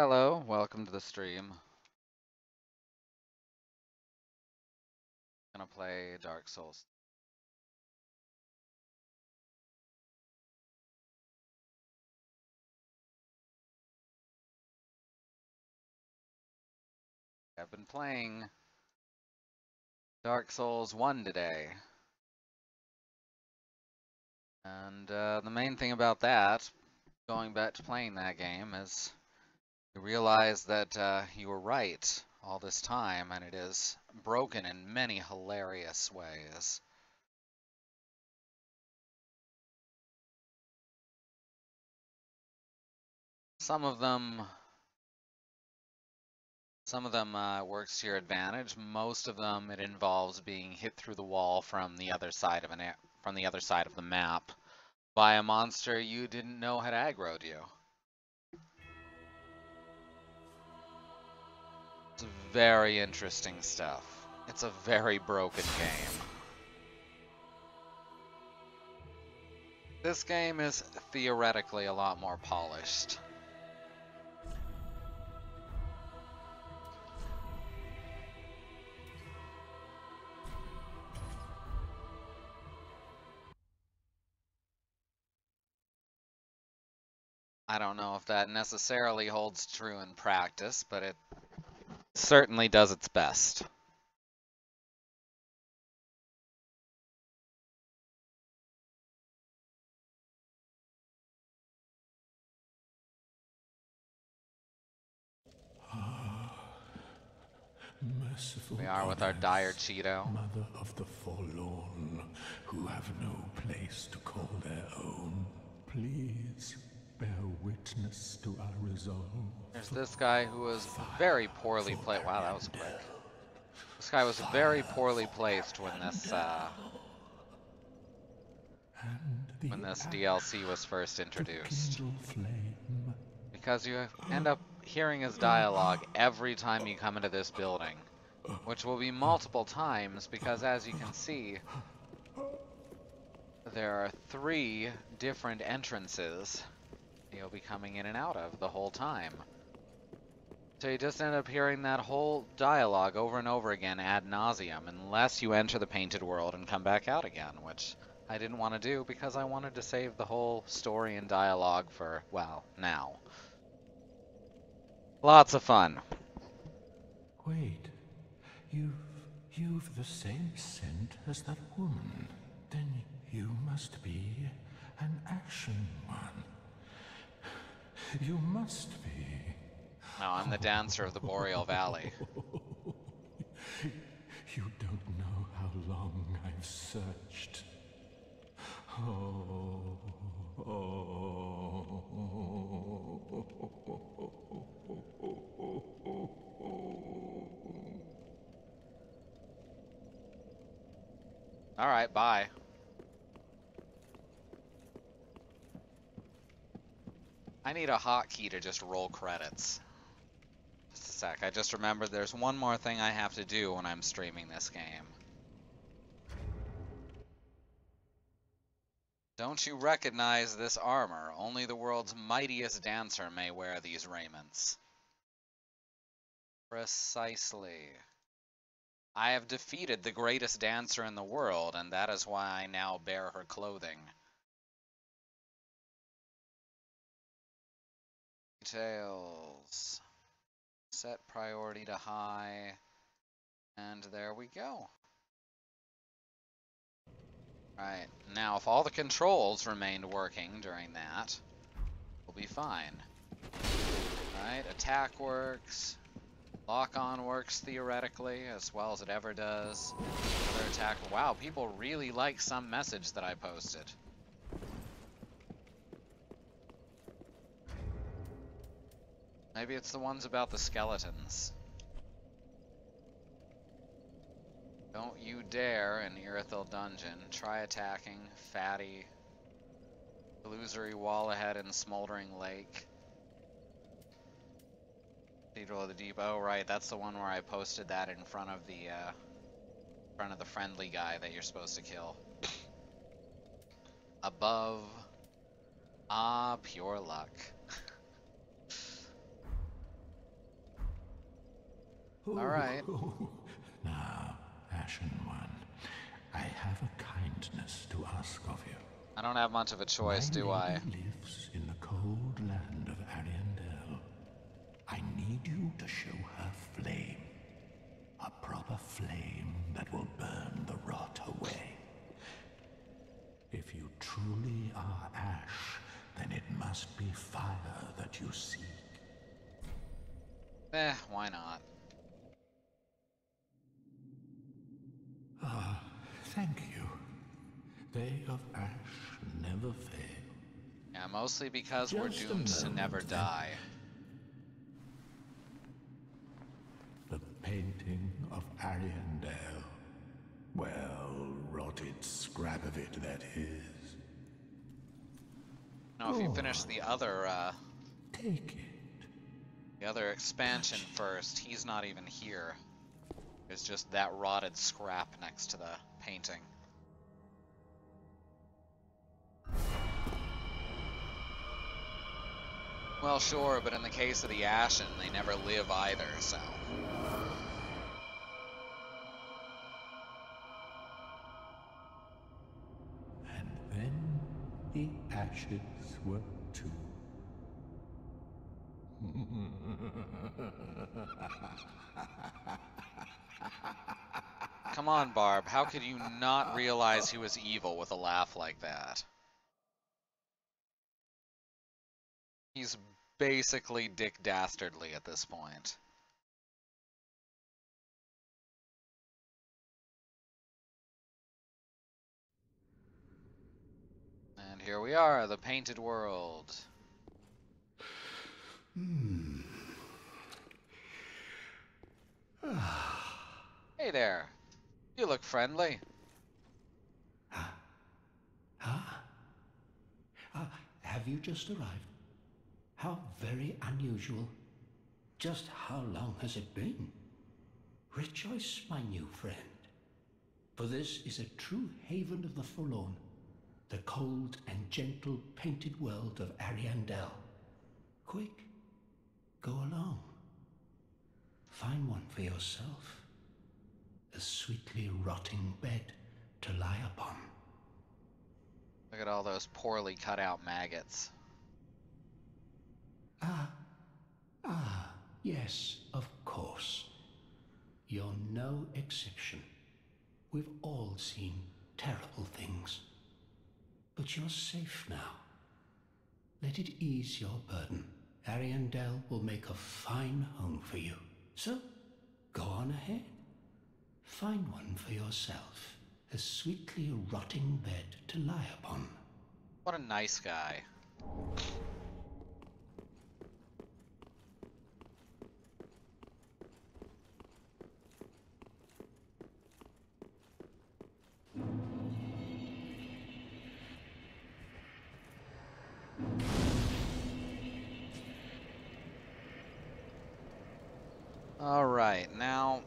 Hello, welcome to the stream. Gonna play Dark Souls. I've been playing Dark Souls 1 today. And the main thing about that, going back to playing that game, is you realize that you were right all this time, and it is broken in many hilarious ways. Some of them works to your advantage. Most of them it involves being hit through the wall from the other side of the map by a monster you didn't know had aggroed you. It's very interesting stuff. It's a very broken game. This game is theoretically a lot more polished. I don't know if that necessarily holds true in practice, but it certainly does its best. Merciful We are with our dire Cheeto. Mother of the forlorn, who have no place to call their own, please bear witness to our resolve. There's this guy who was very poorly placed. Wow, that was quick. This guy was very poorly placed when this DLC was first introduced. Because you end up hearing his dialogue every time you come into this building, which will be multiple times because, as you can see, there are 3 different entrances you'll be coming in and out of the whole time. So you just end up hearing that whole dialogue over and over again ad nauseum unless you enter the Painted World and come back out again, which I didn't want to do because I wanted to save the whole story and dialogue for, well, now. Lots of fun. Wait, you've the same scent as that woman. Then you must be an Ashen One. You must be. No, I'm the dancer of the Boreal Valley. You don't know how long I've searched. Alright, bye. I need a hotkey to just roll credits. Just a sec, I just remembered there's one more thing I have to do when I'm streaming this game. Don't you recognize this armor? Only the world's mightiest dancer may wear these raiments. Precisely. I have defeated the greatest dancer in the world, and that is why I now bear her clothing. Details. Set priority to high. And there we go. Right, now if all the controls remained working during that, we'll be fine. Right, attack works. Lock-on works theoretically, as well as it ever does. Other attack. Wow, people really like some message that I posted. Maybe it's the ones about the skeletons. Don't you dare in Irithyll Dungeon try attacking Fatty, Illusory Wall ahead in Smoldering Lake. Cathedral of the Deep. Oh, right, that's the one where I posted that in front of the friendly guy that you're supposed to kill. Above. Ah, pure luck. Alright. Now, Ashen One, I have a kindness to ask of you. I don't have much of a choice, do I? My lady lives in the cold land of Ariandel. I need you to show her flame. A proper flame that will burn the rot away. If you truly are Ash, then it must be fire that you seek. Why not? Ah, thank you. They of Ash never fail. Yeah, mostly because we're Just a doomed to moment, never then. die. The painting of Ariandel. Well, rotted scrap of it, that is. Now, if you finish the other, Take it. the other expansion first, he's not even here. There's just that rotted scrap next to the painting. Well, sure, but in the case of the Ashen, they never live either, so... And then the ashes were too. Come on, Barb, how could you not realize he was evil with a laugh like that? He's basically Dick Dastardly at this point. And here we are, the Painted World. Hey there. You look friendly. Have you just arrived? How very unusual. Just how long has it been? Rejoice, my new friend, for this is a true haven of the forlorn, the cold and gentle painted world of Ariandel. Quick, go along. Find one for yourself, a sweetly rotting bed to lie upon. Look at all those poorly cut out maggots. Yes, of course. You're no exception. We've all seen terrible things. But you're safe now. Let it ease your burden. Ariandel will make a fine home for you. So, go on ahead. Find one for yourself. A sweetly rotting bed to lie upon. What a nice guy. Alright, now,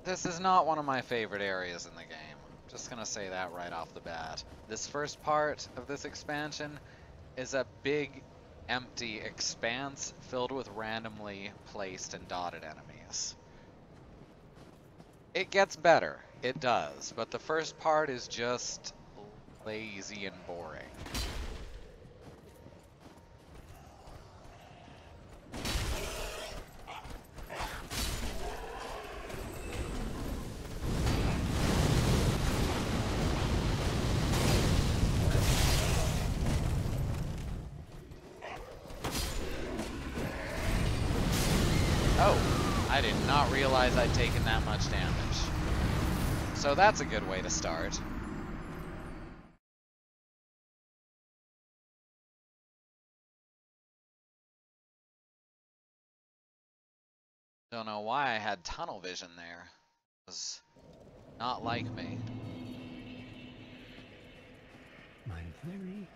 this is not one of my favorite areas in the game. Just gonna say that right off the bat. This first part of this expansion is a big, empty expanse filled with randomly placed and dotted enemies. It gets better, it does, but the first part is just lazy and boring. Oh, I did not realize I'd taken that much damage. So that's a good way to start. Don't know why I had tunnel vision there. It was not like me. My very...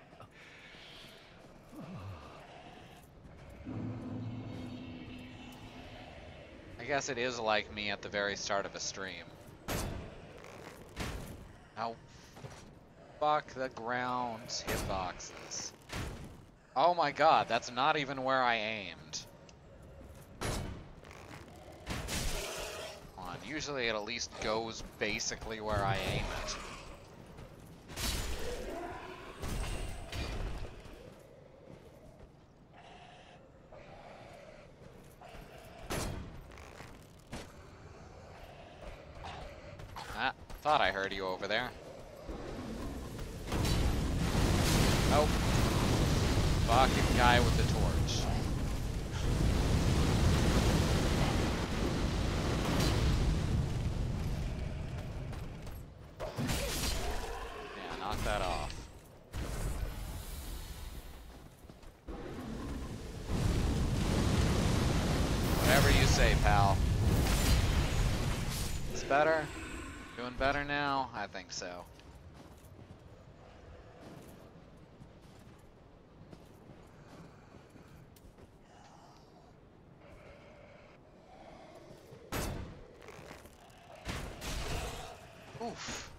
I guess it is like me at the very start of a stream. Oh, fuck the ground hitboxes. Oh my god, that's not even where I aimed. And usually it at least goes basically where I aim it. Ah, thought I heard you over there. Oh. Fucking guy with the torch. Yeah, knock that off. Whatever you say, pal. It's better? Doing better now? I think so. Oof.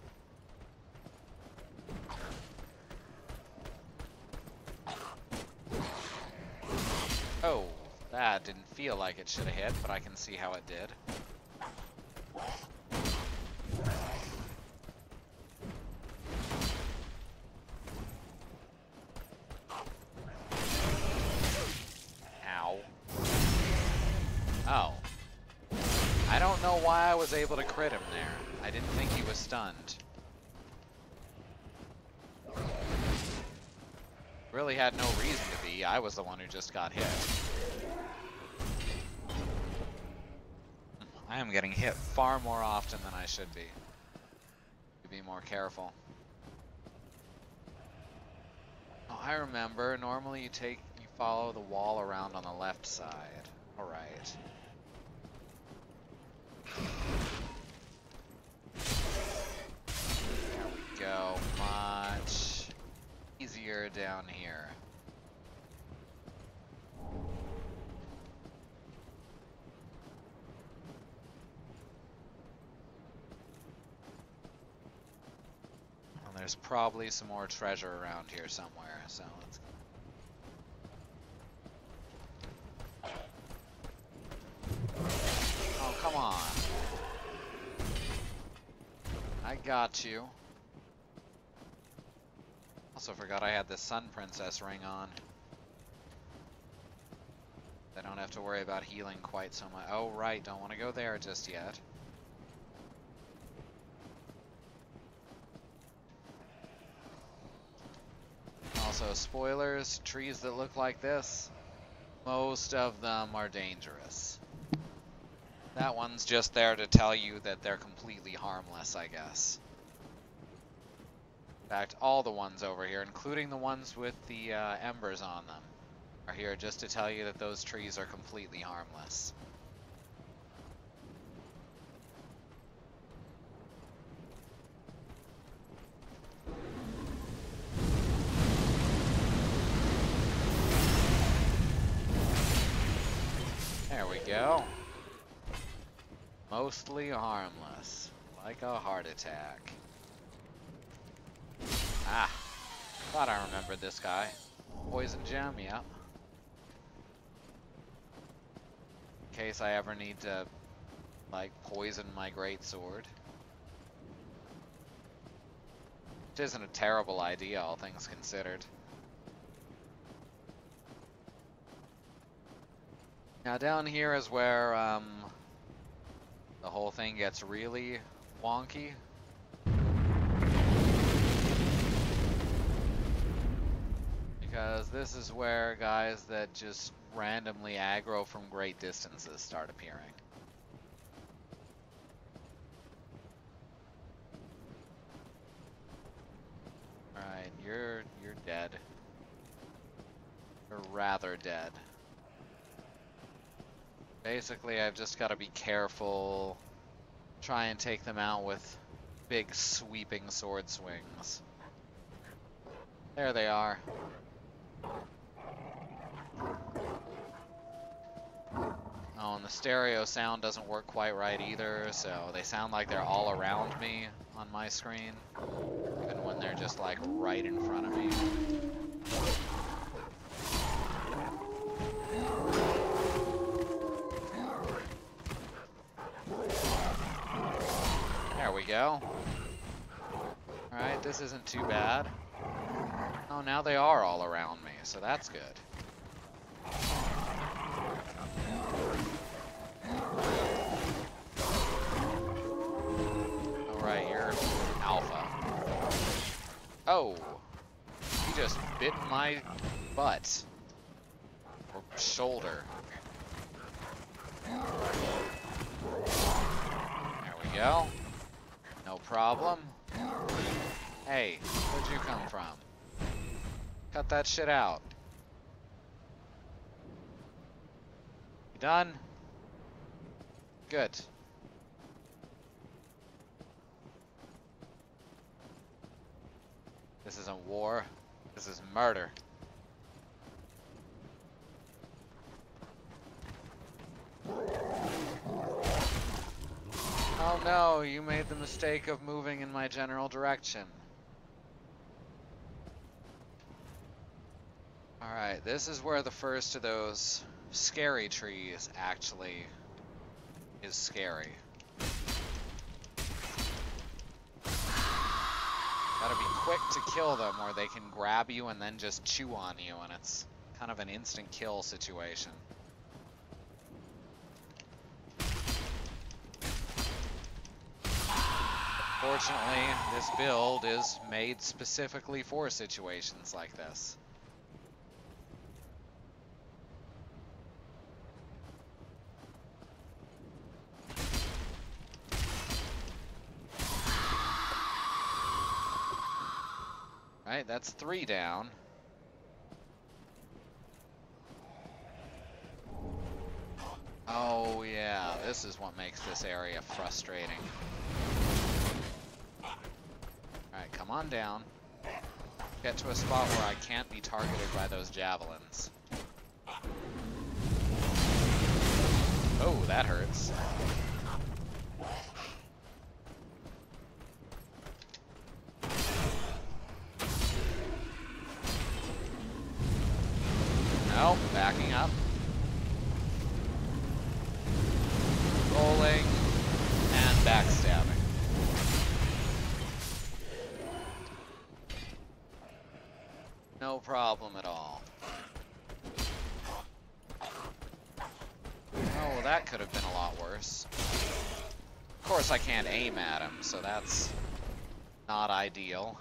Oh, that didn't feel like it should have hit, but I can see how it did. Ow. Oh. I don't know why I was able to crit him there. I didn't think he was stunned. Really had no reason to be. I was the one who just got hit. I am getting hit far more often than I should be. To be more careful. Oh, I remember. Normally you follow the wall around on the left side. All right. There we go. Much easier down here. And there's probably some more treasure around here somewhere, so let's go. Oh, come on. I got you. Also forgot I had the Sun Princess ring on. I don't have to worry about healing quite so much. Oh, right, don't want to go there just yet. Also, spoilers, trees that look like this, most of them are dangerous. That one's just there to tell you that they're completely harmless, I guess. In fact, all the ones over here, including the ones with the embers on them, are here just to tell you that those trees are completely harmless. There we go. Mostly harmless, like a heart attack. Ah, thought I remembered this guy. Poison gem, yep. In case I ever need to, like, poison my greatsword. Which isn't a terrible idea, all things considered. Now down here is where, the whole thing gets really wonky. Because this is where guys that just randomly aggro from great distances start appearing. Alright, you're dead. You're rather dead. Basically, I've just got to be careful, try and take them out with big sweeping sword swings. There they are. Oh, and the stereo sound doesn't work quite right either, so they sound like they're all around me on my screen, even when they're just like right in front of me. go. Alright, this isn't too bad. Oh, now they are all around me, so that's good. Alright, you're alpha. Oh! He just bit my butt. Or shoulder. There we go. No problem. Hey, where'd you come from? Cut that shit out. You done? Good. This isn't war. This is murder. Oh no, you made the mistake of moving in my general direction. Alright, this is where the first of those scary trees actually is scary. Gotta be quick to kill them or they can grab you and then just chew on you, and it's kind of an instant kill situation. Fortunately, this build is made specifically for situations like this. Right, that's 3 down. Oh yeah, this is what makes this area frustrating. Alright, come on down. Get to a spot where I can't be targeted by those javelins. Oh, that hurts. No, backing up. Rolling and backstabbing. No problem at all. Oh, that could have been a lot worse. Of course I can't aim at him, so that's not ideal.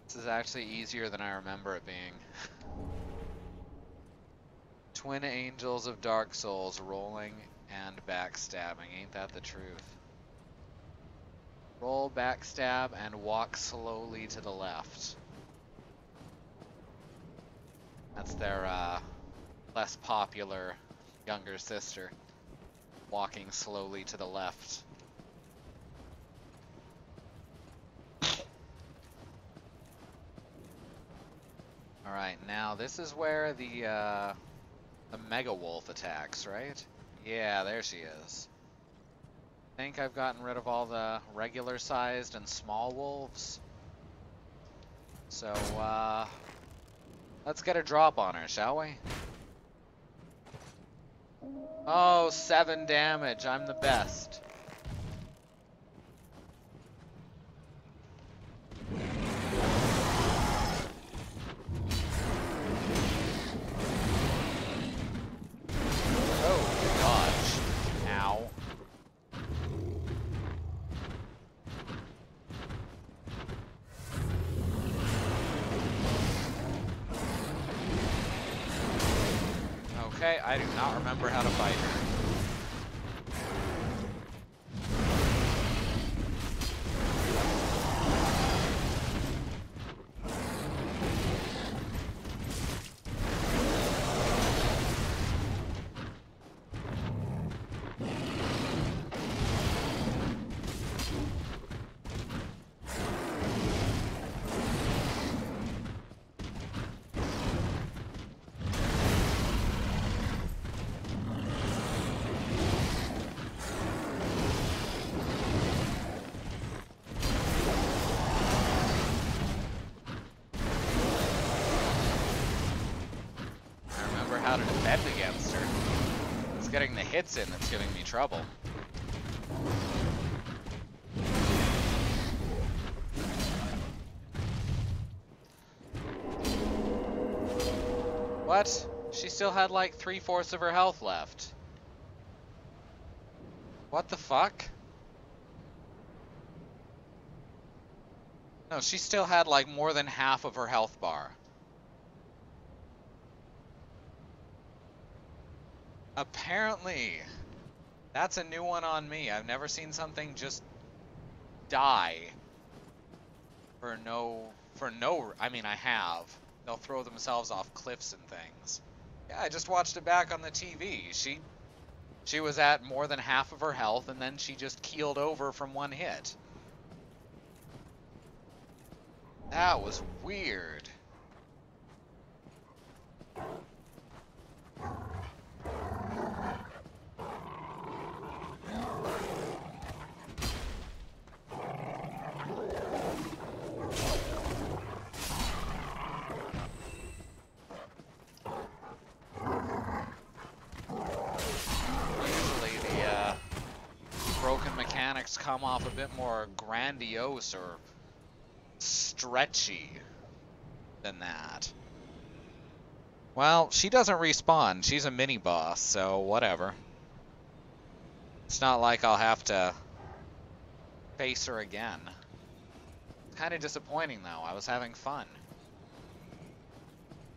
This is actually easier than I remember it being. Twin Angels of Dark Souls rolling and backstabbing. Ain't that the truth? Roll, backstab, and walk slowly to the left. That's their less popular younger sister. Walking slowly to the left. Alright, now this is where the Mega Wolf attacks, right? Yeah, there she is. I think I've gotten rid of all the regular sized and small wolves. So, let's get a drop on her, shall we? Oh, 7 damage, I'm the best. Okay, I do not remember how to fight her. how to defend against her. It's getting the hits in that's giving me trouble. What? She still had like 3/4 of her health left. What the fuck? No, she still had like more than half of her health bar. Apparently. That's a new one on me. I've never seen something just die for no, I mean, I have. They'll throw themselves off cliffs and things. Yeah, I just watched it back on the TV. She was at more than half of her health, and then she just keeled over from one hit. That was weird. Broken mechanics come off a bit more grandiose or stretchy than that. Well, she doesn't respawn. She's a mini-boss, so whatever. It's not like I'll have to face her again. It's kind of disappointing, though. I was having fun.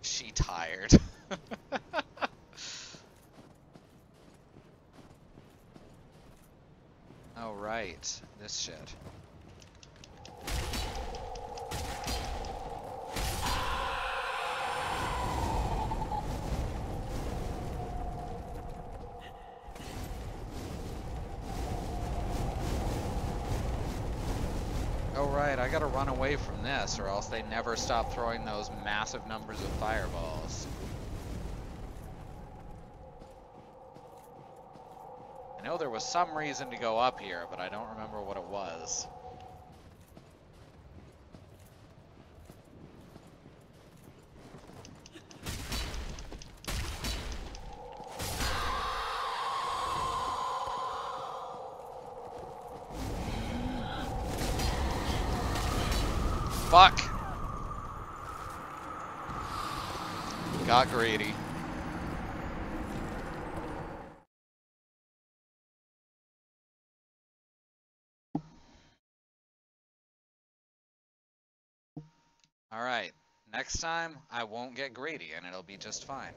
She tired. Oh, right. This shit. Oh, right. I gotta run away from this, or else they never stop throwing those massive numbers of fireballs. I know there was some reason to go up here, but I don't remember what it was. Fuck! Got greedy. Alright, next time I won't get greedy and it'll be just fine.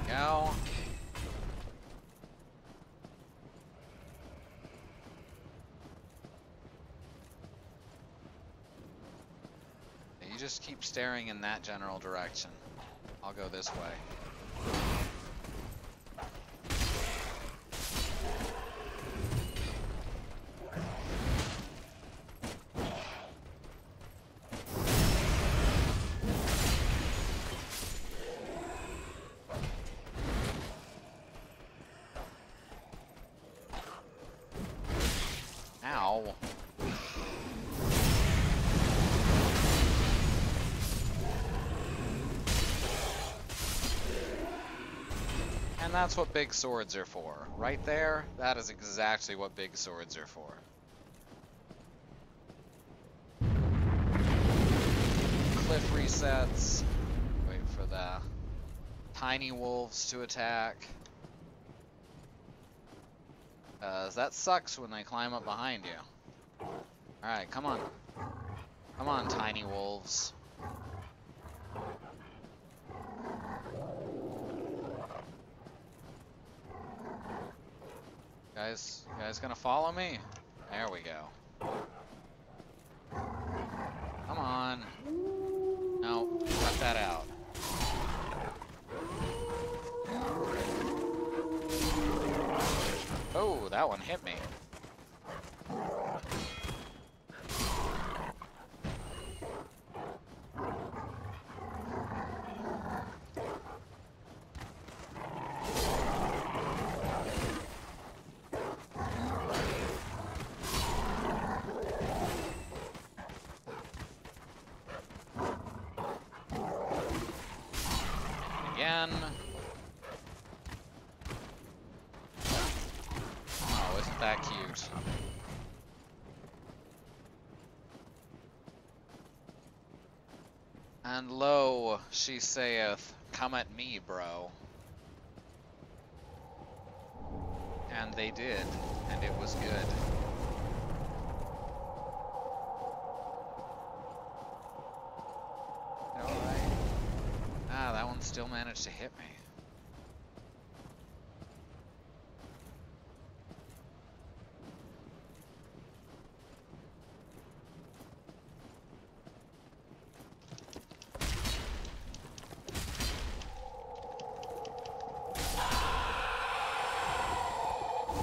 Go. You just keep staring in that general direction. I'll go this way. Ow. And that's what big swords are for. Right there, that is exactly what big swords are for. Cliff resets. Wait for the tiny wolves to attack. That sucks when they climb up behind you. Alright, come on. Come on, tiny wolves. You guys gonna follow me? There we go. Come on. No, cut that out. Oh, that one hit me. again. Oh, isn't that cute? And lo, she saith, come at me, bro. And they did, and it was good. Alright. Ah, that one still managed to hit me.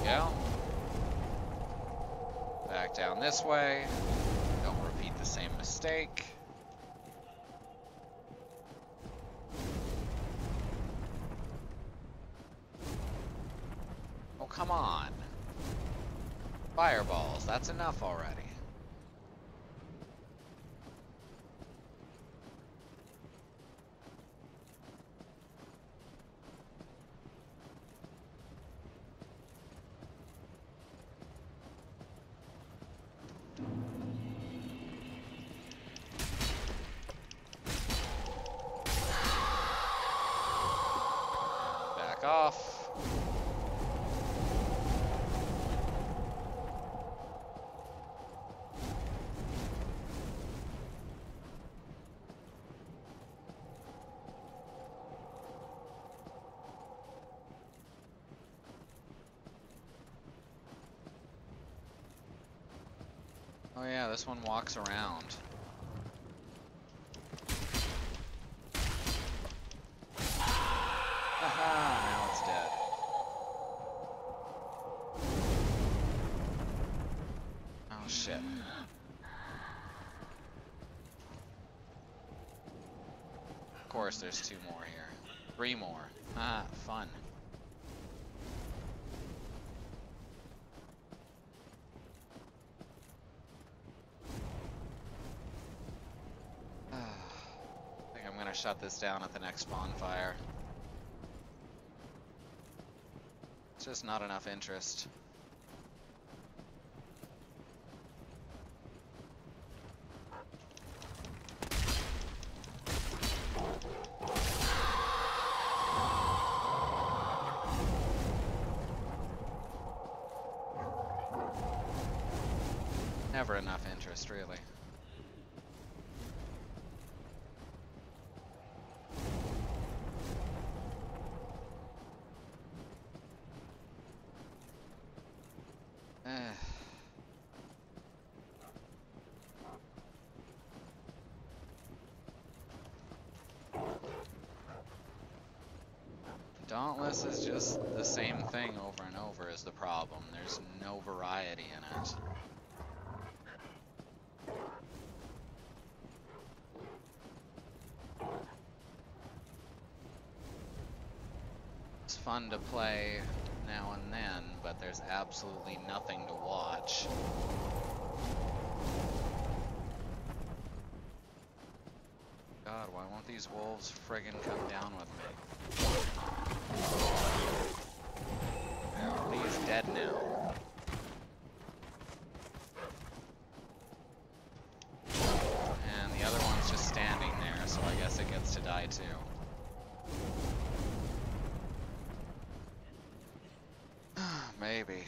Yeah. Back down this way. Don't repeat the same mistake. Oh, come on. Fireballs, that's enough already. Back off. Oh yeah, this one walks around. Haha, now it's dead. Oh shit. Of course there's 2 more here. 3 more. Ah, fun. I think I'm gonna shut this down at the next bonfire. It's just not enough interest. Never enough interest, really. Dauntless is just the same thing over and over is the problem. There's no variety in it. It's fun to play now and then, but there's absolutely nothing to watch. God, why won't these wolves friggin' come down with me? He's dead now. And the other one's just standing there, so I guess it gets to die too. Maybe.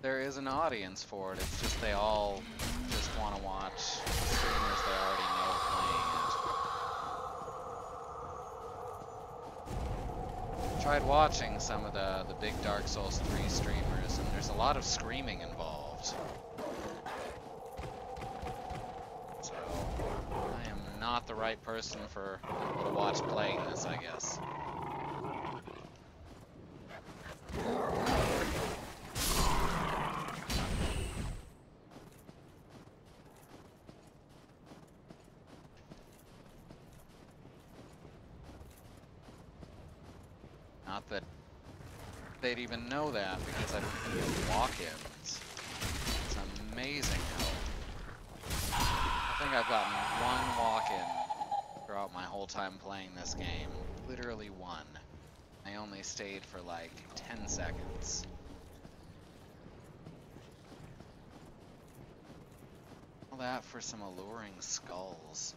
There is an audience for it, it's just they all just want to watch streamers they already know playing it. Tried watching some of the big Dark Souls 3 streamers, and there's a lot of screaming involved. not the right person for people to watch playing this, I guess. Not that they'd even know that, because I don't get walk-ins. It's amazing how... I think I've gotten one walk-in throughout my whole time playing this game. Literally one. I only stayed for like 10 seconds. All that for some alluring skulls.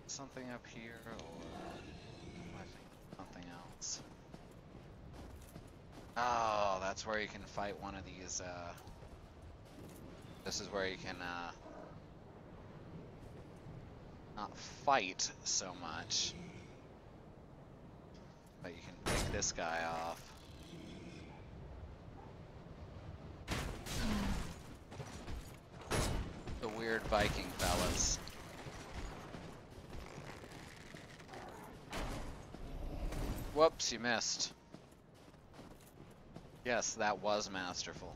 Something up here, or I think something else. Oh, that's where you can fight one of these, this is where you can, not fight so much, but you can pick this guy off. The weird Viking fellas. Whoops, you missed. Yes, that was masterful.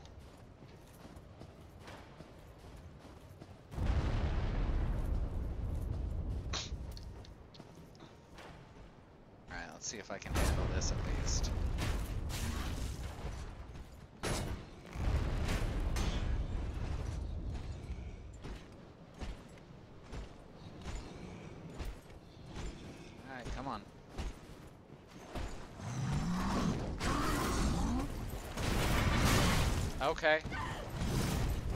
Alright, let's see if I can handle this at least. Alright, come on. Okay.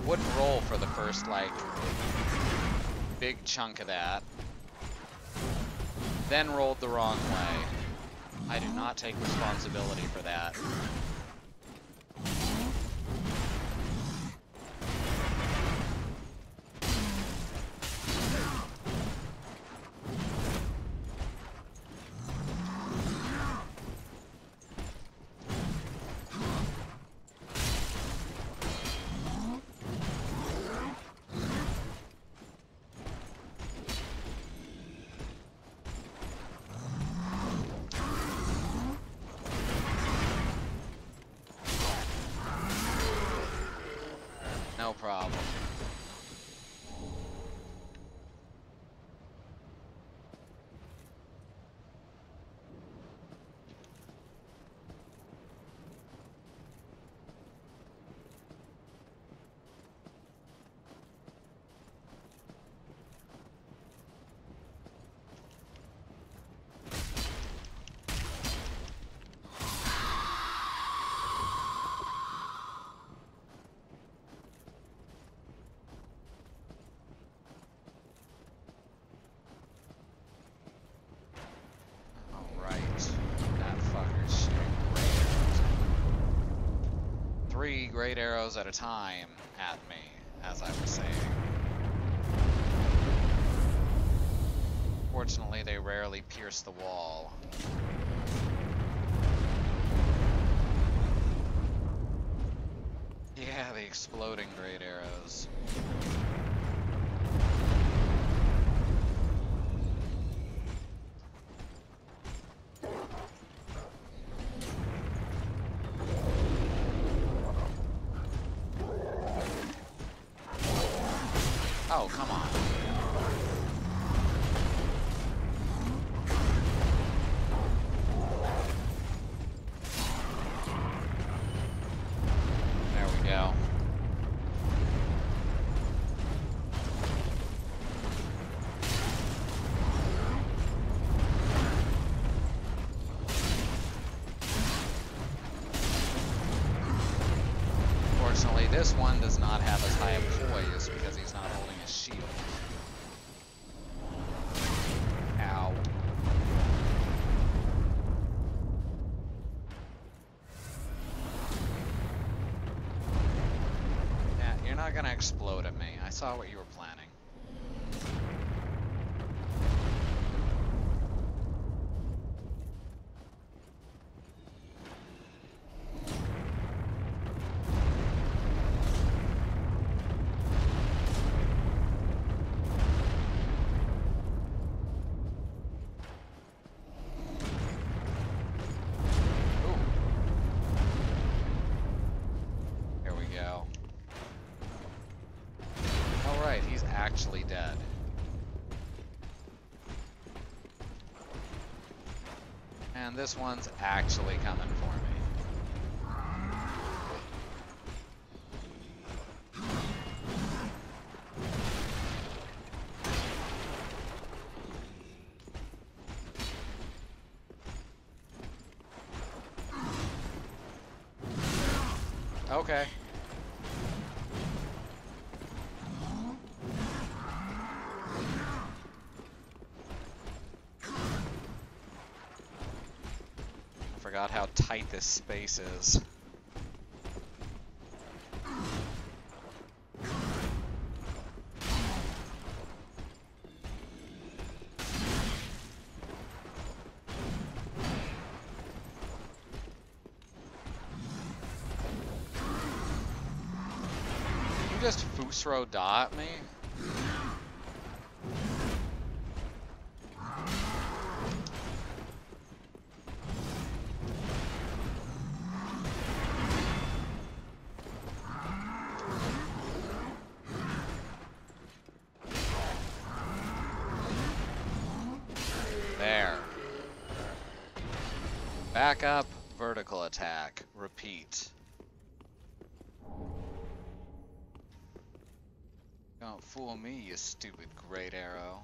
Wouldn't roll for the first, like, big chunk of that. Then rolled the wrong way. I do not take responsibility for that. No problem. Three great arrows at a time at me, as I was saying. Fortunately, they rarely pierce the wall. Yeah, the exploding great arrows. Oh, come on. There we go. Fortunately, this one does not have as high a poise because he's not holding his shield. not gonna explode at me. I saw what you were planning. Actually dead. And this one's actually coming for me. Okay. Forgot how tight this space is. You just Fusro Da at me? There. Back up, vertical attack, repeat. Don't fool me, you stupid great arrow.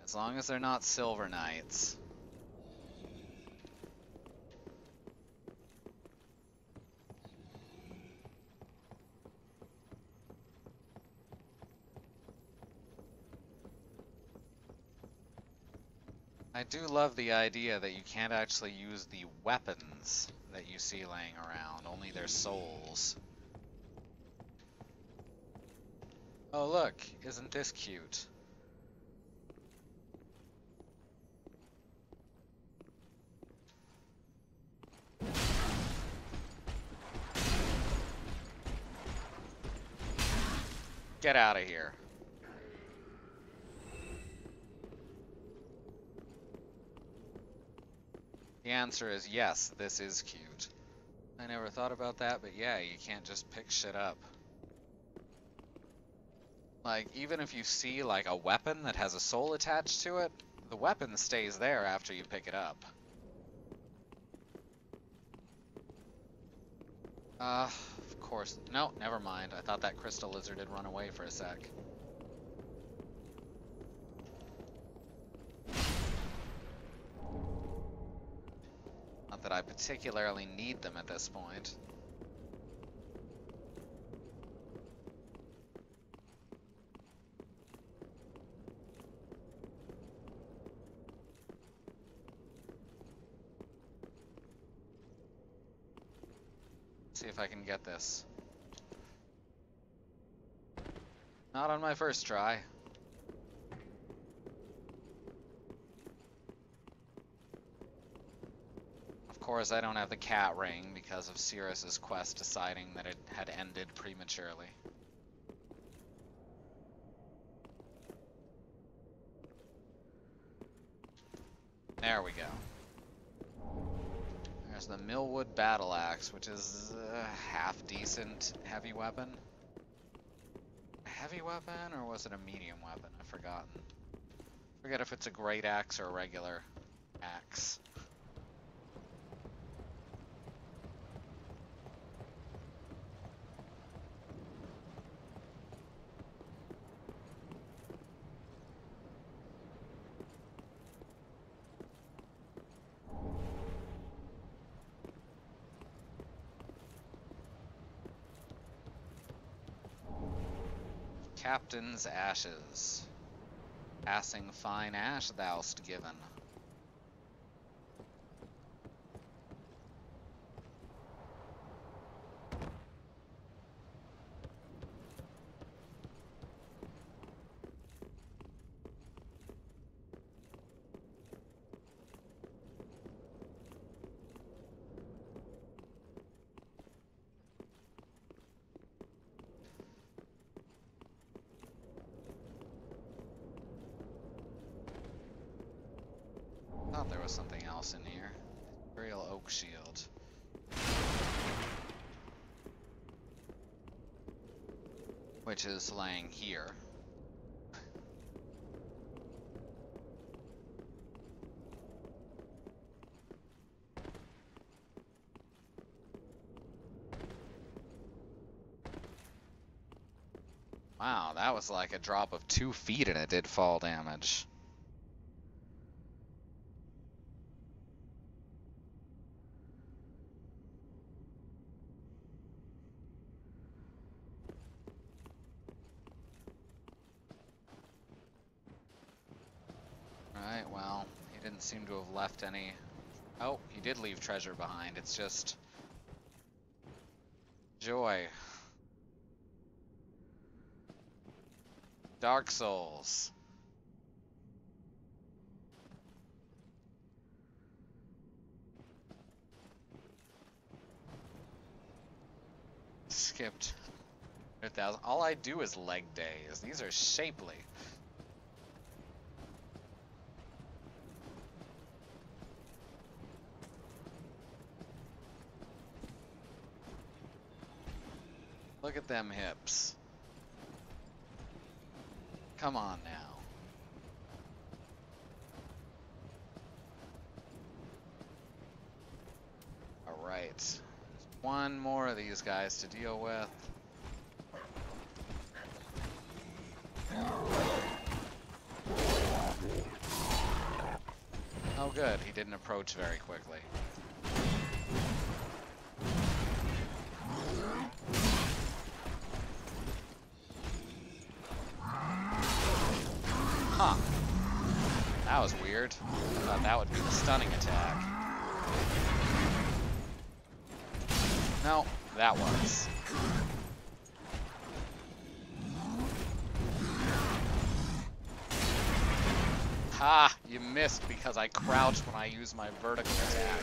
As long as they're not Silver Knights. I do love the idea that you can't actually use the weapons that you see laying around, only their souls. Oh look, isn't this cute? Get out of here. The answer is yes, this is cute. I never thought about that, but yeah, you can't just pick shit up. Like, even if you see, like, a weapon that has a soul attached to it, the weapon stays there after you pick it up. Of course. No, never mind. I thought that crystal lizard had run away for a sec. Not that I particularly need them at this point. See if I can get this. Not on my first try. Of course, I don't have the cat ring because of Cirrus's quest deciding that it had ended prematurely. There we go. There's the Millwood Battle Axe, which is a half-decent heavy weapon. A heavy weapon, or was it a medium weapon? I've forgotten. Forget if it's a great axe or a regular axe. Captain's ashes. Passing fine ash thou'st given. thought there was something else in here. Imperial Oak Shield. Which is laying here. Wow, that was like a drop of 2 feet and it did fall damage. Alright, well, he didn't seem to have left any... Oh, he did leave treasure behind. It's just... joy. Dark Souls. Skipped 100,000. All I do is leg days. These are shapely. Look at them hips. Come on now. Alright. One more of these guys to deal with. Oh good, he didn't approach very quickly. Huh. That was weird. I thought that would be the stunning attack. No, that was. Ha! You missed because I crouched when I used my vertical attack.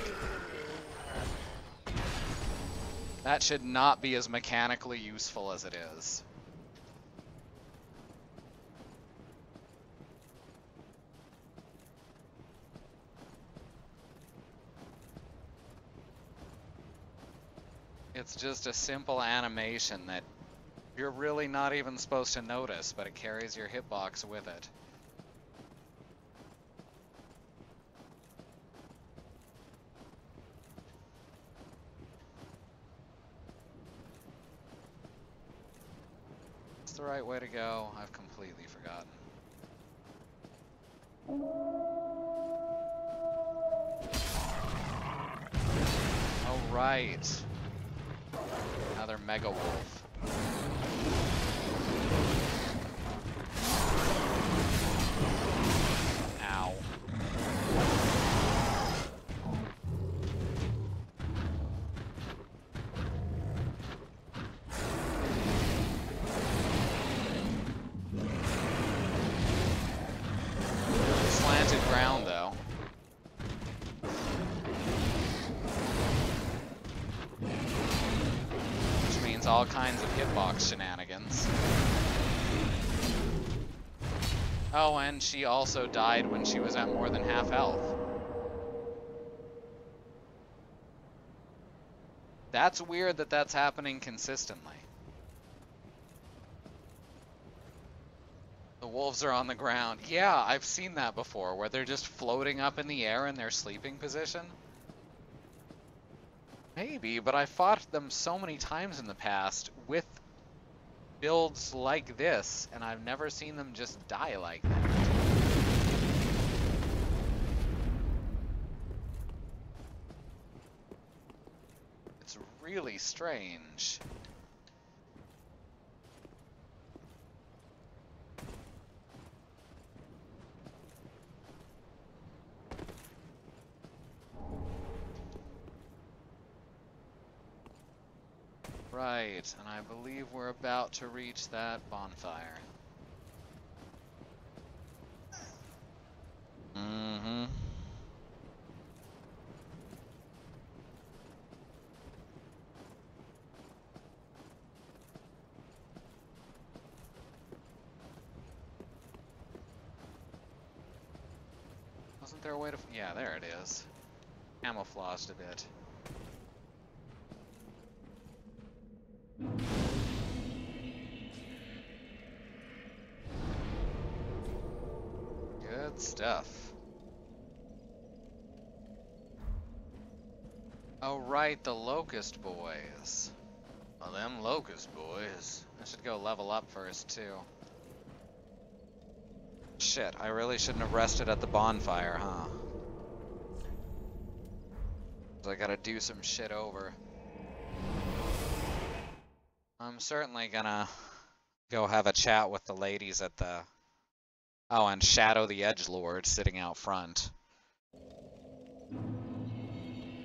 That should not be as mechanically useful as it is. It's just a simple animation that you're really not even supposed to notice, but it carries your hitbox with it. It's the right way to go. I've completely forgotten. Oh, right. Another Mega Wolf. Ow. Slanted ground, though. All kinds of hitbox shenanigans. Oh, and she also died when she was at more than half health. That's weird that that's happening consistently. The wolves are on the ground. Yeah, I've seen that before, where they're just floating up in the air in their sleeping position. Maybe, but I fought them so many times in the past with builds like this, and I've never seen them just die like that. It's really strange. Right, and I believe we're about to reach that bonfire. Mm-hmm. Wasn't there a way to... Yeah, there it is. Camouflaged a bit. Good stuff. Oh, right, the Locust Boys. Well, them Locust Boys. I should go level up first, too. Shit, I really shouldn't have rested at the bonfire, huh? 'Cause I gotta do some shit over. I'm certainly gonna go have a chat with the ladies at the... Oh, and Shadow the Edgelord sitting out front.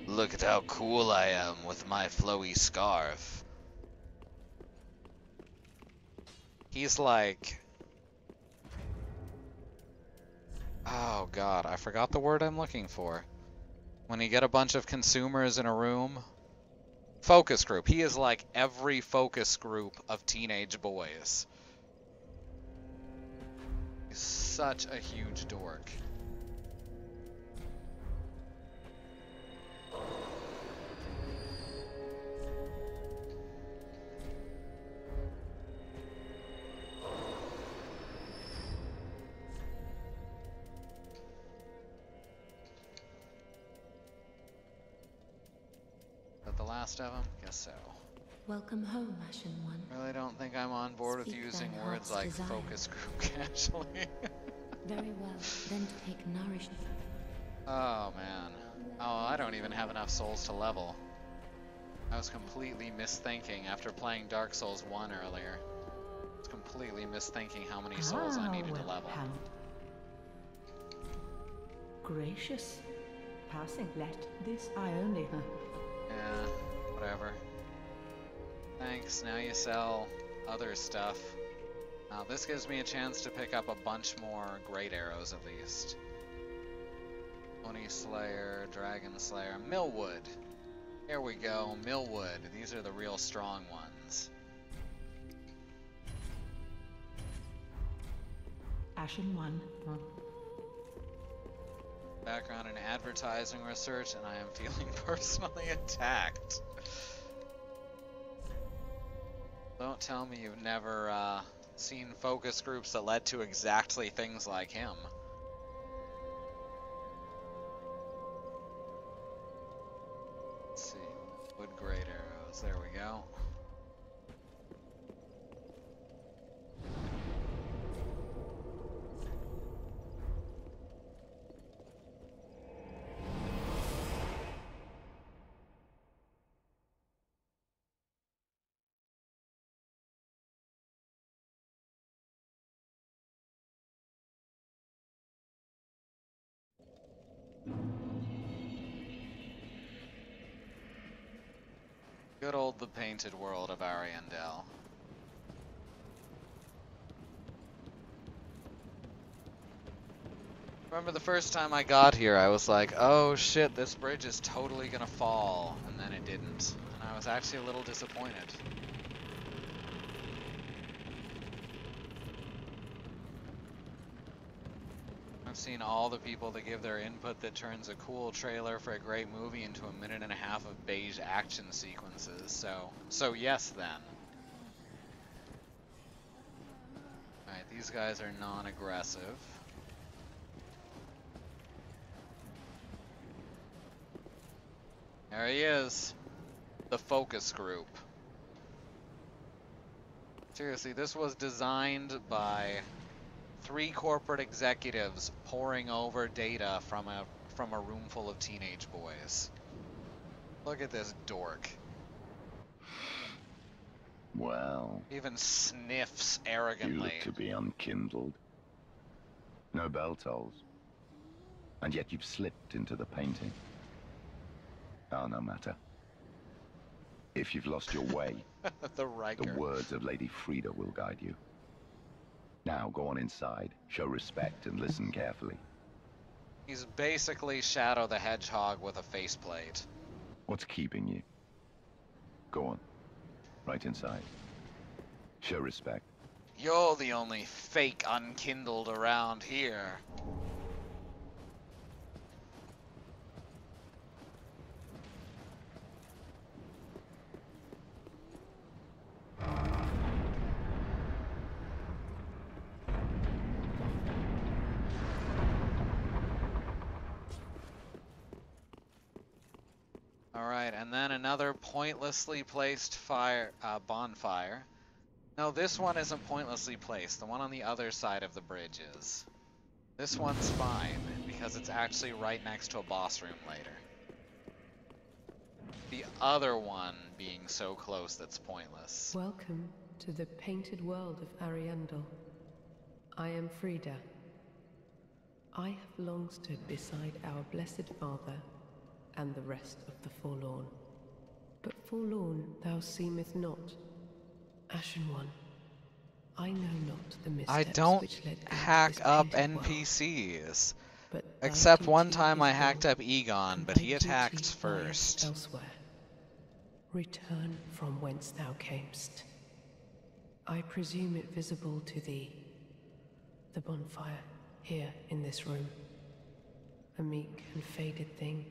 Look at how cool I am with my flowy scarf. He's like... Oh god, I forgot the word I'm looking for. When you get a bunch of consumers in a room... Focus group. He is like every focus group of teenage boys. He's such a huge dork. The last of them? Guess so. Welcome home, Ashen One. Really don't think I'm on board with Speak using thine words heart's like desire. focus group casually. Very well. Then take nourishment. Oh man. Oh, I don't even have enough souls to level. I was completely misthinking after playing Dark Souls 1 earlier. I was completely misthinking how many souls I needed to level. Gracious. Passing let this I only Yeah, whatever. Thanks, now you sell other stuff. Now this gives me a chance to pick up a bunch more great arrows at least. Oni Slayer, Dragon Slayer, Millwood. Here we go, Millwood. These are the real strong ones. Ashen One. Background in advertising research, and I am feeling personally attacked. Don't tell me you've never seen focus groups that led to exactly things like him. Let's see. Wood great arrows. There we go. Good old the painted world of Ariandel. Remember the first time I got here, I was like, oh shit, this bridge is totally gonna fall, and then it didn't. And I was actually a little disappointed. I've seen all the people that give their input that turns a cool trailer for a great movie into a minute and a half of beige action sequences, so yes then. Alright, these guys are non-aggressive. There he is. The focus group. Seriously, this was designed by 3 corporate executives poring over data from a room full of teenage boys. Look at this dork. Well, Even sniffs you arrogantly. look to be unkindled. No bell tolls. And yet you've slipped into the painting. Oh, no matter. If you've lost your way, The Riker. the words of Lady Frida will guide you. Now go on inside, show respect, and listen carefully. He's basically Shadow the Hedgehog with a faceplate. What's keeping you? Go on. Right inside. Show respect. You're the only fake unkindled around here. Alright, and then another pointlessly placed bonfire. No, this one isn't pointlessly placed. The one on the other side of the bridge is. This one's fine, because it's actually right next to a boss room later. The other one being so close that's pointless. Welcome to the painted world of Ariandel. I am Frida. I have long stood beside our blessed Father and the rest of the forlorn. But forlorn thou seemeth not, Ashen One. I know not the missteps I don't which led thee to hack this up painted world, NPCs. but thy Except one duty time is I hacked done, up Egon, and but thy he attacked duty lieth first. Elsewhere. Return from whence thou camest. I presume it visible to thee. The bonfire, here in this room. A meek and faded thing,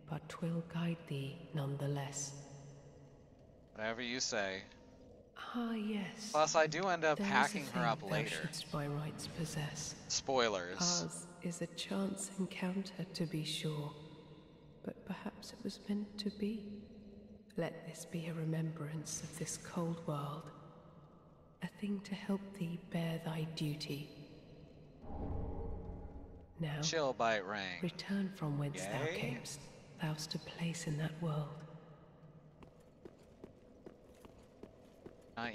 but 'twill guide thee nonetheless. Whatever you say. Ah, yes. Plus, I do end up There is a hacking her up thing thou later. shouldst by rights possess. Spoilers. Ours is a chance encounter, to be sure, but perhaps it was meant to be. Let this be a remembrance of this cold world, a thing to help thee bear thy duty. Now, Chill bite ring. return from whence thou Yay. camest. Thou'st a place in that world.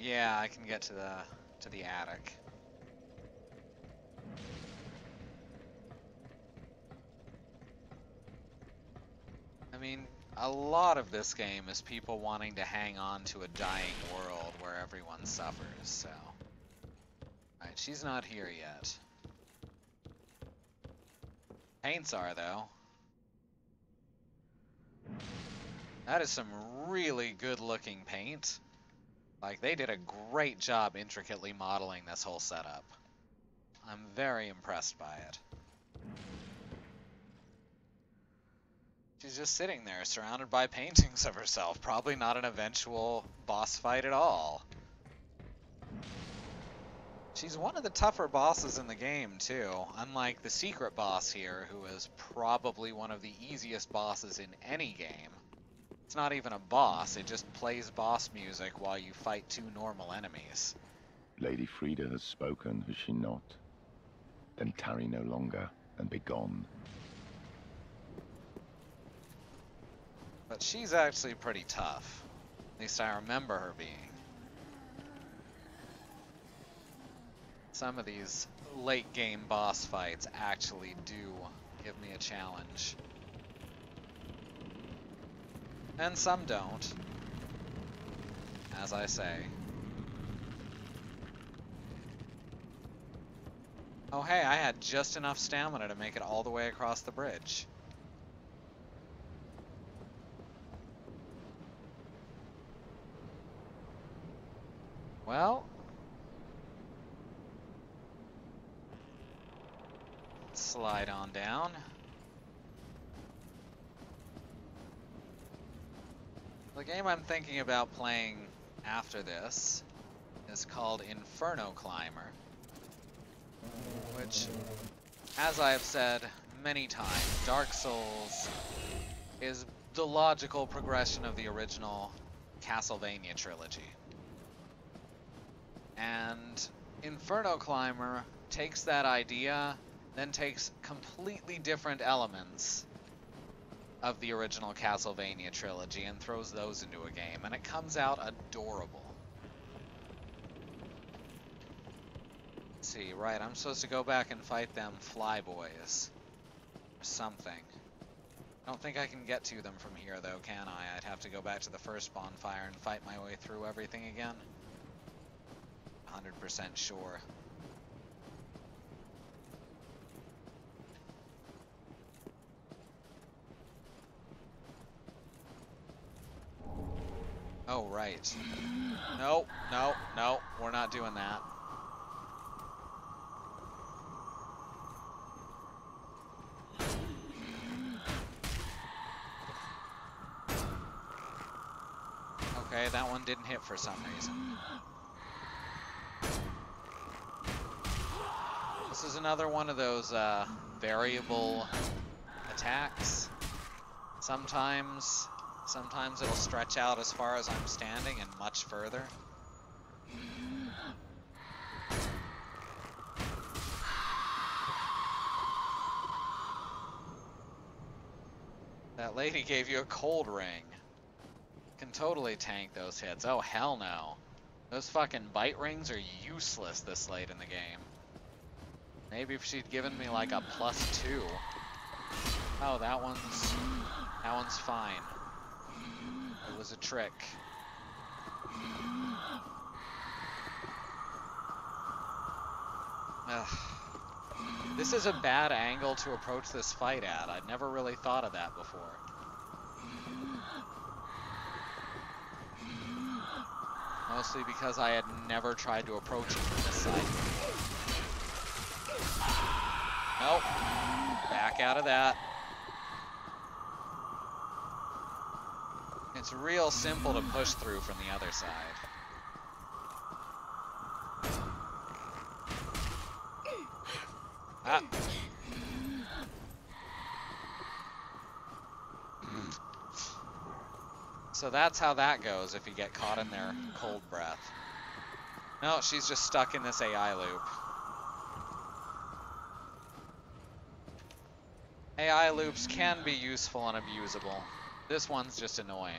Yeah, I can get to the attic. I mean, a lot of this game is people wanting to hang on to a dying world where everyone suffers, so. Alright, she's not here yet. Paints are, though. That is some really good looking paint. Like, they did a great job intricately modeling this whole setup. I'm very impressed by it. She's just sitting there, surrounded by paintings of herself. Probably not an eventual boss fight at all. She's one of the tougher bosses in the game, too. Unlike the secret boss here, who is probably one of the easiest bosses in any game. It's not even a boss, it just plays boss music while you fight two normal enemies. Lady Frida has spoken, has she not? Then tarry no longer, and be gone. But she's actually pretty tough. At least I remember her being. Some of these late game boss fights actually do give me a challenge. And some don't. As I say. Oh hey, I had just enough stamina to make it all the way across the bridge. Well, slide on down. The game I'm thinking about playing after this is called Inferno Climber, which, as I have said many times, Dark Souls is the logical progression of the original Castlevania trilogy. And Inferno Climber takes that idea, then takes completely different elements of the original Castlevania trilogy and throws those into a game, and it comes out adorable. Let's see, right, I'm supposed to go back and fight them flyboys. Or something. I don't think I can get to them from here, though, can I? I'd have to go back to the first bonfire and fight my way through everything again. 100% sure. Oh, right. No, no, no, we're not doing that. Okay, that one didn't hit for some reason. This is another one of those variable attacks. Sometimes Sometimes it'll stretch out as far as I'm standing and much further. That lady gave you a cold ring. Can totally tank those hits. Oh, hell no. Those fucking bite rings are useless this late in the game. Maybe if she'd given me like a +2. Oh, that one's fine. It was a trick. Ugh. This is a bad angle to approach this fight at. I'd never really thought of that before. Mostly because I had never tried to approach it from this side. Nope. Back out of that. It's real simple to push through from the other side. Ah. So that's how that goes if you get caught in their cold breath. No, she's just stuck in this AI loop. AI loops can be useful and abusable. This one's just annoying.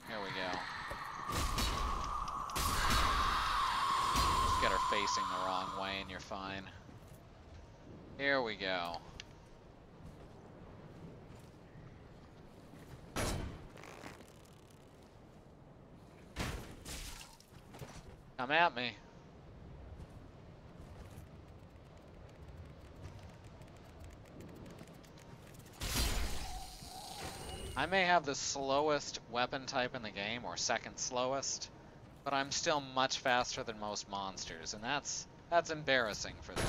Here we go. Just get her facing the wrong way and you're fine. Here we go. Come at me. I may have the slowest weapon type in the game, or second slowest, but I'm still much faster than most monsters, and that's embarrassing for them.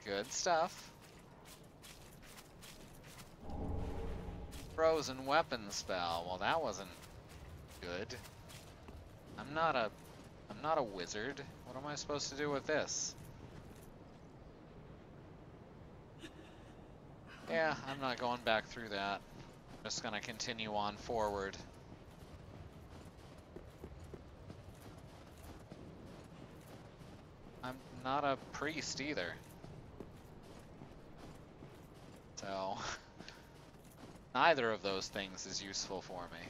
Good stuff. Frozen weapon spell. Well, that wasn't good. I'm not a wizard. What am I supposed to do with this? Yeah, I'm not going back through that. I'm just gonna continue on forward. I'm not a priest either. So, neither of those things is useful for me.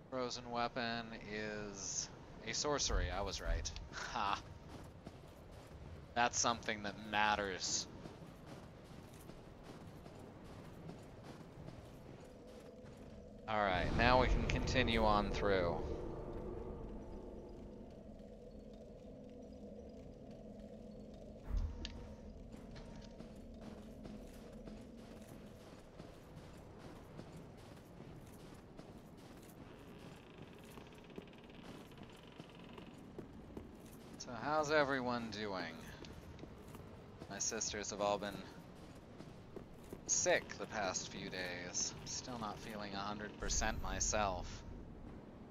Frozen weapon is a sorcery, I was right. Ha! That's something that matters. Alright, now we can continue on through. So how's everyone doing? My sisters have all been sick the past few days. Still not feeling 100% myself.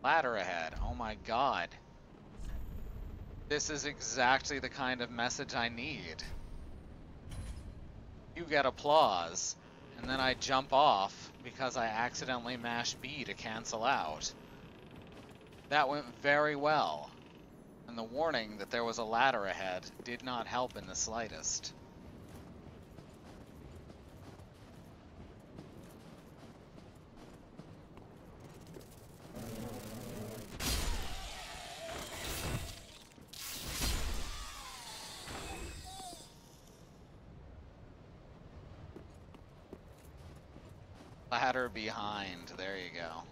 Ladder ahead. Oh my god. This is exactly the kind of message I need. You get applause, and then I jump off because I accidentally mashed B to cancel out. That went very well. And the warning that there was a ladder ahead did not help in the slightest. Ladder behind, there you go.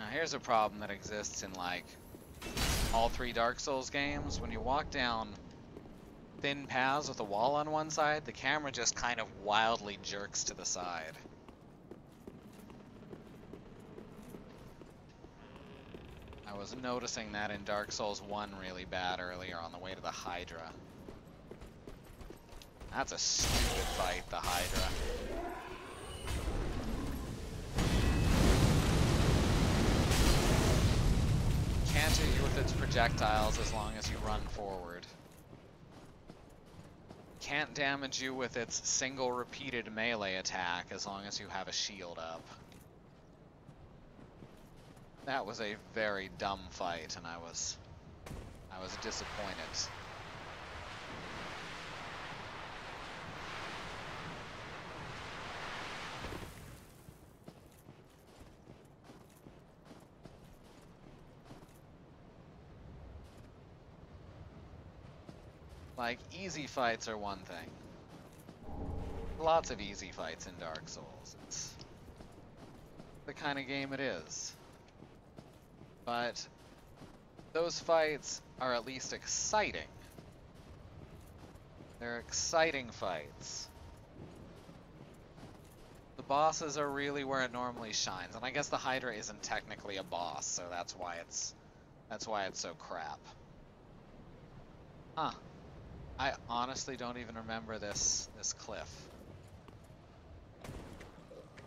Now here's a problem that exists in like all 3 Dark Souls games. When you walk down thin paths with a wall on one side, the camera just kind of wildly jerks to the side. I was noticing that in Dark Souls 1 really bad earlier on the way to the Hydra. That's a stupid fight, the Hydra. Can't hit you with its projectiles as long as you run forward. Can't damage you with its single repeated melee attack as long as you have a shield up. That was a very dumb fight, and I was disappointed. Like, easy fights are one thing. Lots of easy fights in Dark Souls. It's the kind of game it is. But those fights are at least exciting. They're exciting fights. The bosses are really where it normally shines, and I guess the Hydra isn't technically a boss, so that's why it's so crap. Huh. I honestly don't even remember this cliff.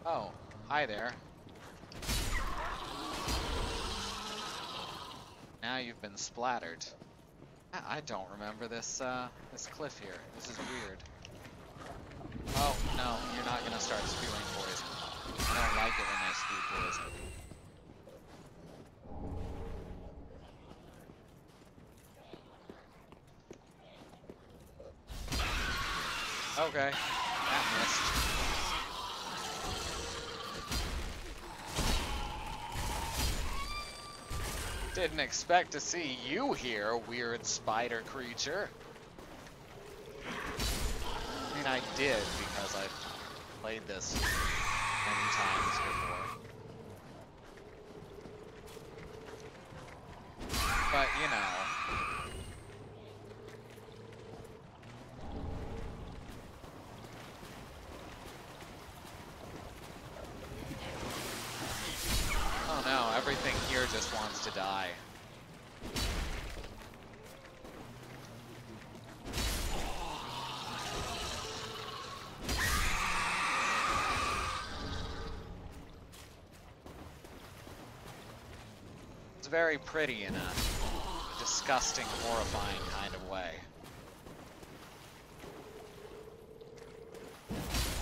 Oh, hi there. Now you've been splattered. I don't remember this this cliff here. This is weird. Oh, no, you're not gonna start spewing poison. I don't like it when they spew poison. Okay, that missed. Didn't expect to see you here, weird spider creature. I mean, I did, because I've played this many times before. But, you know. Oh no, everything here just wants to die. It's very pretty in a disgusting, horrifying kind of way.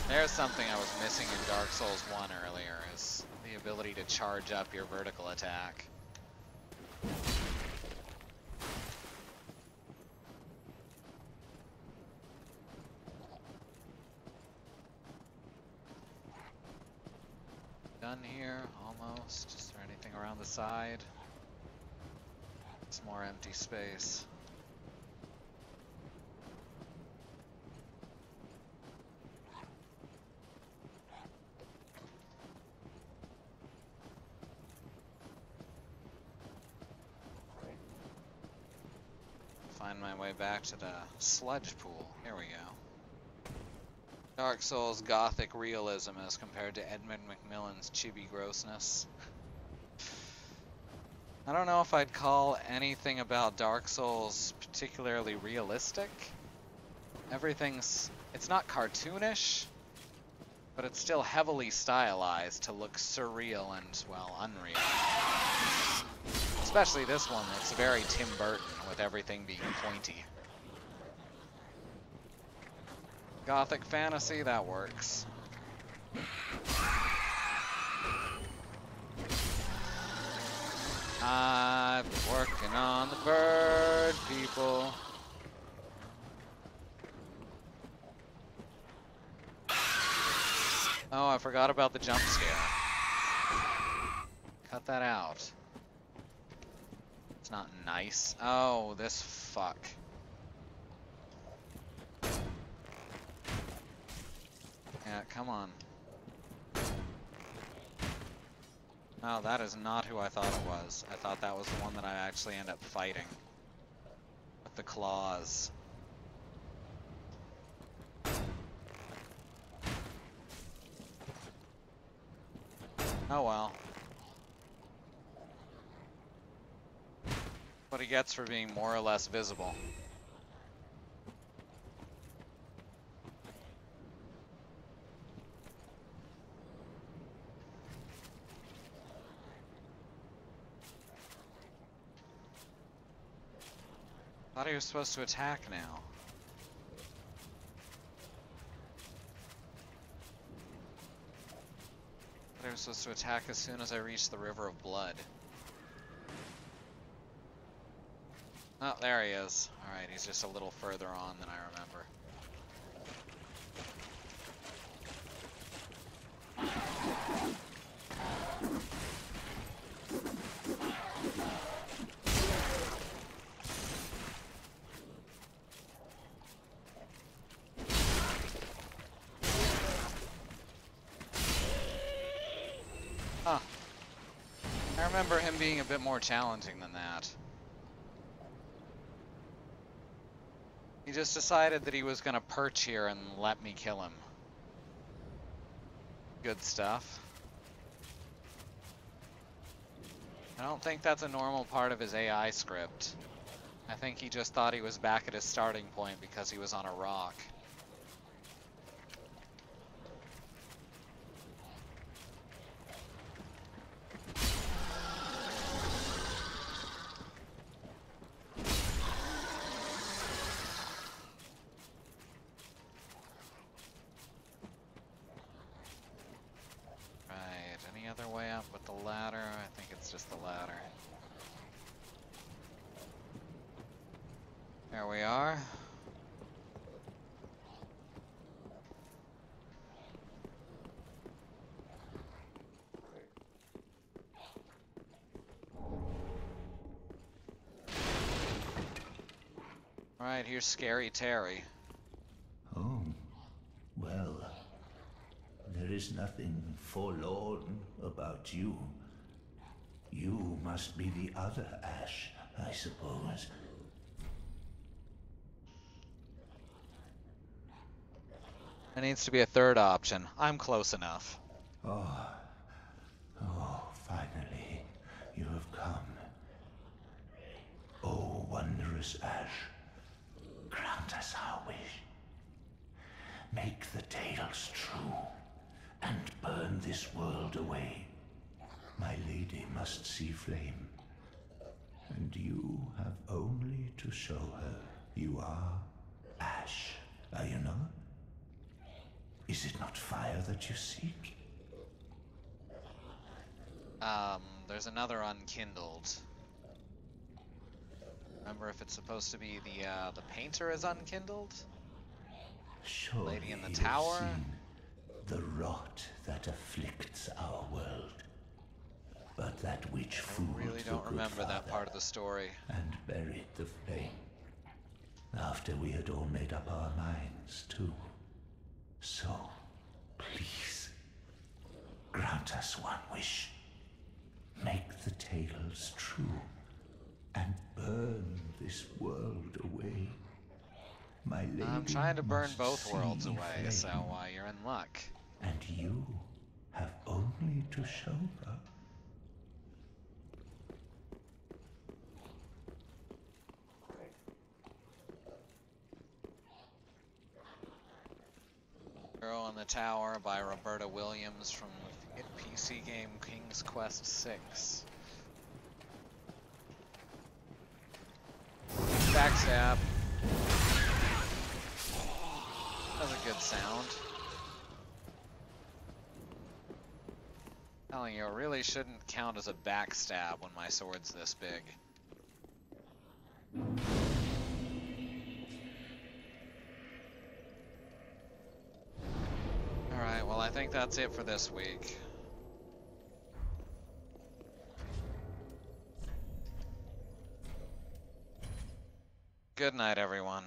There's something I was missing in Dark Souls 1 earlier, is the ability to charge up your vertical attack. Done here, almost. Is there anything around the side? It's more empty space. Find my way back to the sludge pool. Here we go. Dark Souls gothic realism as compared to Edmund Macmillan's chibi grossness. I don't know if I'd call anything about Dark Souls particularly realistic. It's not cartoonish, but it's still heavily stylized to look surreal and, well, unreal. Especially this one looks very Tim Burton with everything being pointy. Gothic fantasy, that works. I'm working on the bird people. Oh, I forgot about the jump scare. Cut that out. It's not nice. Oh, this fuck. Yeah, come on. Oh, that is not who I thought it was. I thought that was the one that I actually end up fighting. With the claws. Oh well. What he gets for being more or less visible. Thought he was supposed to attack now. Thought he was supposed to attack as soon as I reached the River of Blood. Oh, there he is. Alright, he's just a little further on than I remember. Huh. I remember him being a bit more challenging than that. He just decided that he was gonna perch here and let me kill him. Good stuff. I don't think that's a normal part of his AI script. I think he just thought he was back at his starting point because he was on a rock. Other way up with the ladder? I think it's just the ladder. There we are. Alright, here's Scary Terry. Oh, well, there is nothing forlorn about you. You must be the other Ash, I suppose. There needs to be a third option. I'm close enough. Oh, finally, you have come. Oh, wondrous Ash, grant us our wish. Make the tales true, and burn this world away. My lady must see flame, and you have only to show her you are Ash, are you not? Is it not fire that you seek? There's another unkindled. Remember if it's supposed to be the painter is unkindled? Surely Lady in the you have tower? seen the rot that afflicts our world. But that which fooled I really don't the good remember that father part of the story. and buried the flame. After we had all made up our minds, too. So, please, grant us one wish. Make the tales true, and burn this world away. My lady I'm trying to burn must both worlds see away, flame, so you're in luck. and you have only to show her. Girl in the Tower by Roberta Williams from the PC game King's Quest VI. Backstab. That was a good sound. Telling you, it really shouldn't count as a backstab when my sword's this big. Alright, well I think that's it for this week. Good night, everyone.